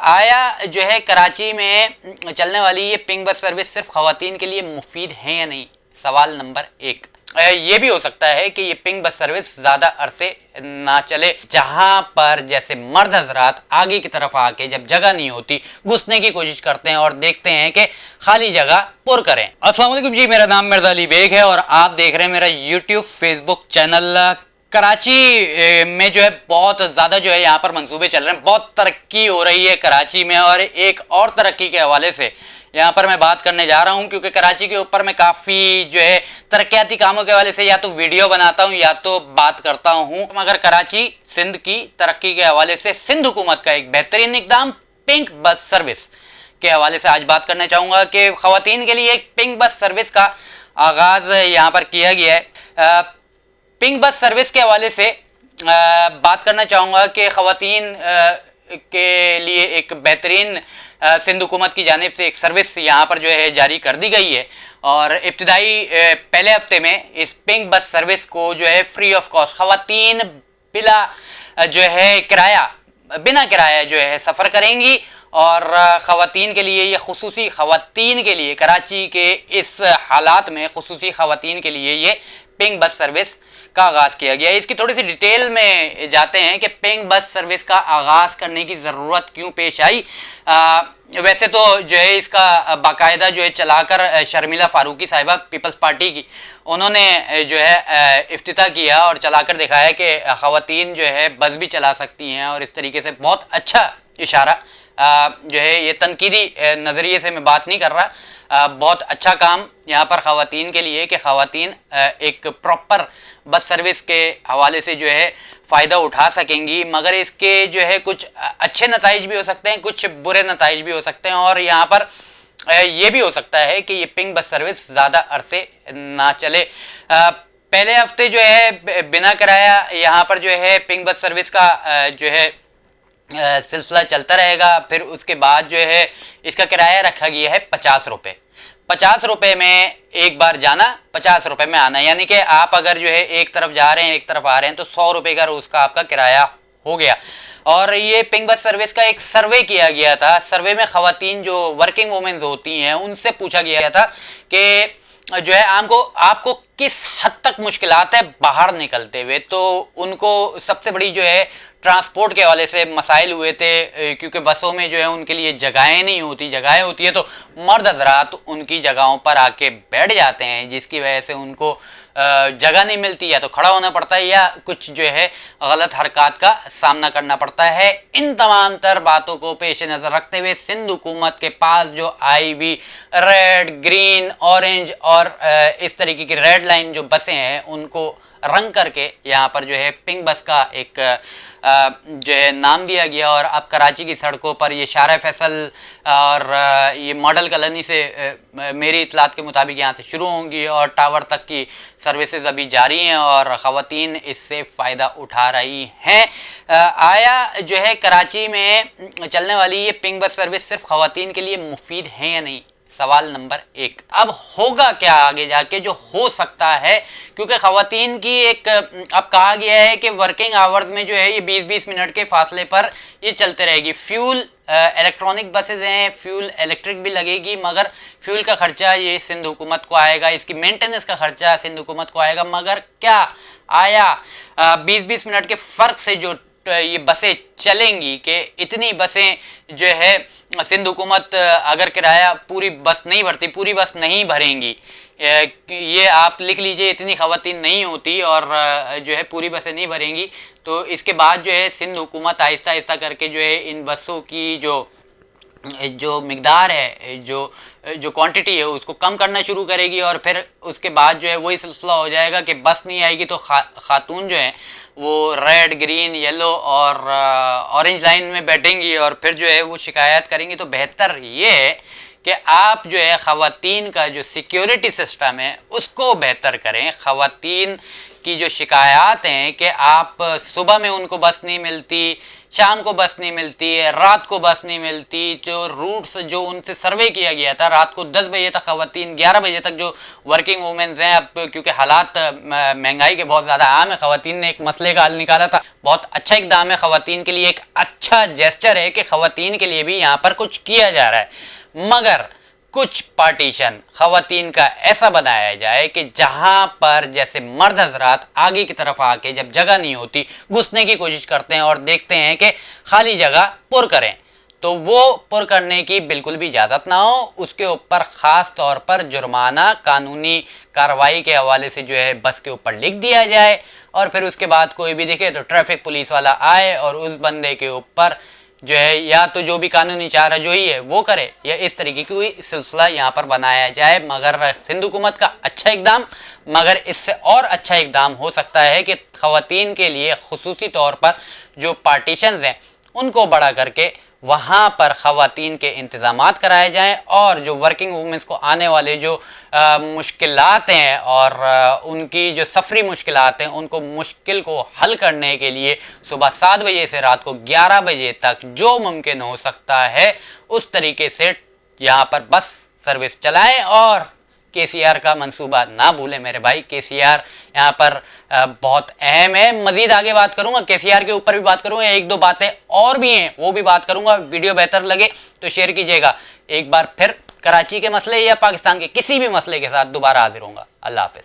आया जो है कराची में चलने वाली ये पिंक बस सर्विस सिर्फ खवातीन के लिए मुफीद है या नहीं, सवाल नंबर 1। ये भी हो सकता है कि ये पिंक बस सर्विस ज्यादा अरसे ना चले, जहां पर जैसे मर्द हजरात आगे की तरफ आके जब जगह नहीं होती घुसने की कोशिश करते हैं और देखते हैं कि खाली जगह पुर करें। अस्सलाम वालेकुम जी, मेरा नाम मिर्जा अली बेग है और आप देख रहे हैं मेरा यूट्यूब फेसबुक चैनल। कराची में जो है बहुत ज़्यादा जो है यहाँ पर मंसूबे चल रहे हैं, बहुत तरक्की हो रही है कराची में। और एक और तरक्की के हवाले से यहाँ पर मैं बात करने जा रहा हूँ, क्योंकि कराची के ऊपर मैं काफ़ी जो है तरक्याती कामों के हवाले से या तो वीडियो बनाता हूँ या तो बात करता हूँ। मगर कराची सिंध की तरक्की के हवाले से सिंध हुकूमत का एक बेहतरीन इक़दाम पिंक बस सर्विस के हवाले से आज बात करना चाहूँगा कि ख़वातीन के लिए एक पिंक बस सर्विस का आगाज़ यहाँ पर किया गया है। पिंक बस सर्विस के हवाले से बात करना चाहूँगा कि ख़वातीन के लिए एक बेहतरीन सिंध हुकूमत की जानिब से एक सर्विस यहाँ पर जो है जारी कर दी गई है। और इब्तिदाई पहले हफ्ते में इस पिंक बस सर्विस को जो है फ्री ऑफ कॉस्ट ख़वातीन बिला जो है बिना किराया जो है सफ़र करेंगी। और ख़वातीन के लिए ये खुसूसी ख़वातीन के लिए कराची के इस हालात में खुसूसी ख़वातीन के लिए ये पिंक बस सर्विस का आगाज़ किया गया है। इसकी थोड़ी सी डिटेल में जाते हैं कि पिंक बस सर्विस का आगाज़ करने की ज़रूरत क्यों पेश आई। वैसे तो जो है इसका बाकायदा जो है चलाकर शर्मिला फारूकी साहिबा पीपल्स पार्टी की, उन्होंने जो है इफ्तिताह किया और चलाकर दिखाया कि ख़वातीन जो है बस भी चला सकती हैं। और इस तरीके से बहुत अच्छा इशारा जो है, ये तनकीदी नज़रिए से मैं बात नहीं कर रहा, बहुत अच्छा काम यहाँ पर ख़वातीन के लिए कि ख़वातीन एक प्रॉपर बस सर्विस के हवाले से जो है फ़ायदा उठा सकेंगी। मगर इसके जो है कुछ अच्छे नताइज भी हो सकते हैं, कुछ बुरे नताइज भी हो सकते हैं। और यहाँ पर ये भी हो सकता है कि ये पिंक बस सर्विस ज़्यादा अरसे ना चले। पहले हफ्ते जो है बिना किराया यहाँ पर जो है पिंक बस सर्विस का जो है सिलसिला चलता रहेगा। फिर उसके बाद जो है इसका किराया रखा गया है 50 रुपये। 50 रुपये में एक बार जाना, 50 रुपये में आना, यानी कि आप अगर जो है एक तरफ जा रहे हैं एक तरफ आ रहे हैं तो 100 रुपये का रोज़ का आपका किराया हो गया। और ये पिंक बस सर्विस का एक सर्वे किया गया था। सर्वे में ख़वातीन जो वर्किंग वुमेन्स होती हैं उनसे पूछा गया था कि जो है आपको किस हद तक मुश्किलात है बाहर निकलते हुए। तो उनको सबसे बड़ी जो है ट्रांसपोर्ट के हवाले से मसाइल हुए थे, क्योंकि बसों में जो है उनके लिए जगहें नहीं होती। जगहें होती है तो मर्द हजरात उनकी जगहों पर आके बैठ जाते हैं, जिसकी वजह से उनको जगह नहीं मिलती, या तो खड़ा होना पड़ता है या कुछ जो है गलत हरकत का सामना करना पड़ता है। इन तमाम तर बातों को पेश नज़र रखते हुए सिंध हुकूमत के पास जो आई हुई रेड, ग्रीन, ऑरेंज और इस तरीके की रेड लाइन जो बसें हैं उनको रंग करके यहाँ पर जो है पिंक बस का एक जो है नाम दिया गया। और अब कराची की सड़कों पर ये शारा फैसल और ये मॉडल कॉलोनी से मेरी इतलात के मुताबिक यहाँ से शुरू होंगी और टावर तक की सर्विसेज अभी जारी हैं और ख़वातीन इससे फ़ायदा उठा रही हैं। आया जो है कराची में चलने वाली ये पिंक बस सर्विस सिर्फ ख़वातीन के लिए मुफीद है या नहीं, सवाल नंबर 1। अब होगा क्या आगे जाके जो हो सकता है, क्योंकि ख़वातीन की एक अब कहा गया है कि वर्किंग आवर्स में जो है ये 20-20 मिनट के फासले पर ये चलते रहेगी। फ्यूल इलेक्ट्रॉनिक बसेज हैं, फ्यूल इलेक्ट्रिक भी लगेगी, मगर फ्यूल का खर्चा ये सिंध हुकूमत को आएगा, इसकी मेंटेनेंस का खर्चा सिंध हुकूमत को आएगा। मगर क्या आया 20-20 मिनट के फ़र्क से जो ये बसें चलेंगी कि इतनी बसें जो है सिंध हुकूमत अगर किराया पूरी बस नहीं भरती, पूरी बस नहीं भरेंगी, ये आप लिख लीजिए, इतनी ख़वातीन नहीं होती और जो है पूरी बसें नहीं भरेंगी। तो इसके बाद जो है सिंध हुकूमत आहिस्ता आहिस्ता करके जो है इन बसों की जो मिकदार है, जो क्वांटिटी है उसको कम करना शुरू करेगी। और फिर उसके बाद जो है वही सिलसिला हो जाएगा कि बस नहीं आएगी तो खातून जो है वो रेड, ग्रीन, येलो और ऑरेंज लाइन में बैठेंगी और फिर जो है वो शिकायत करेंगी। तो बेहतर ये है कि आप जो है ख़वातीन का जो सिक्योरिटी सिस्टम है उसको बेहतर करें। ख़वातीन की जो शिकायत हैं कि आप सुबह में उनको बस नहीं मिलती, शाम को बस नहीं मिलती है, रात को बस नहीं मिलती, जो रूट्स जो उनसे सर्वे किया गया था रात को 10 बजे तक ख़वातीन 11 बजे तक जो वर्किंग वुमेन्स हैं, अब क्योंकि हालात महंगाई के बहुत ज़्यादा आम है, ख़वातीन ने एक मसले का हल निकाला था। बहुत अच्छा इक़दाम है ख़वातीन के लिए, एक अच्छा जेस्चर है कि ख़वातीन के लिए भी यहाँ पर कुछ किया जा रहा है। मगर कुछ पार्टीशन ख़वातीन का ऐसा बनाया जाए कि जहां पर जैसे मर्द हजरात आगे की तरफ आके जब जगह नहीं होती घुसने की कोशिश करते हैं और देखते हैं कि खाली जगह पुर करें, तो वो पुर करने की बिल्कुल भी इजाज़त ना हो। उसके ऊपर ख़ास तौर पर जुर्माना कानूनी कार्रवाई के हवाले से जो है बस के ऊपर लिख दिया जाए, और फिर उसके बाद कोई भी दिखे तो ट्रैफिक पुलिस वाला आए और उस बंदे के ऊपर जो है या तो जो भी कानूनी चाराजोई है वो करे, या इस तरीके की कोई सिलसिला यहाँ पर बनाया जाए। मगर सिंध हुकूमत का अच्छा इकदाम, मगर इससे और अच्छा इकदाम हो सकता है कि ख़वातीन के लिए खुसूसी तौर पर जो पार्टीशंस हैं उनको बड़ा करके वहाँ पर ख़वातीन के इंतज़ामात कराए जाएं, और जो वर्किंग वुमेंस को आने वाले जो मुश्किलात हैं और उनकी जो सफरी मुश्किलात हैं उनको मुश्किल को हल करने के लिए सुबह 7 बजे से रात को 11 बजे तक जो मुमकिन हो सकता है उस तरीके से यहाँ पर बस सर्विस चलाएं। और केसीआर का मंसूबा ना भूलें मेरे भाई, केसीआर यहाँ पर बहुत अहम है। मजीद आगे बात करूंगा, केसीआर के ऊपर भी बात करूंगा, एक दो बातें और भी हैं वो भी बात करूंगा। वीडियो बेहतर लगे तो शेयर कीजिएगा। एक बार फिर कराची के मसले या पाकिस्तान के किसी भी मसले के साथ दोबारा हाजिर होऊंगा। अल्लाह हाफिज।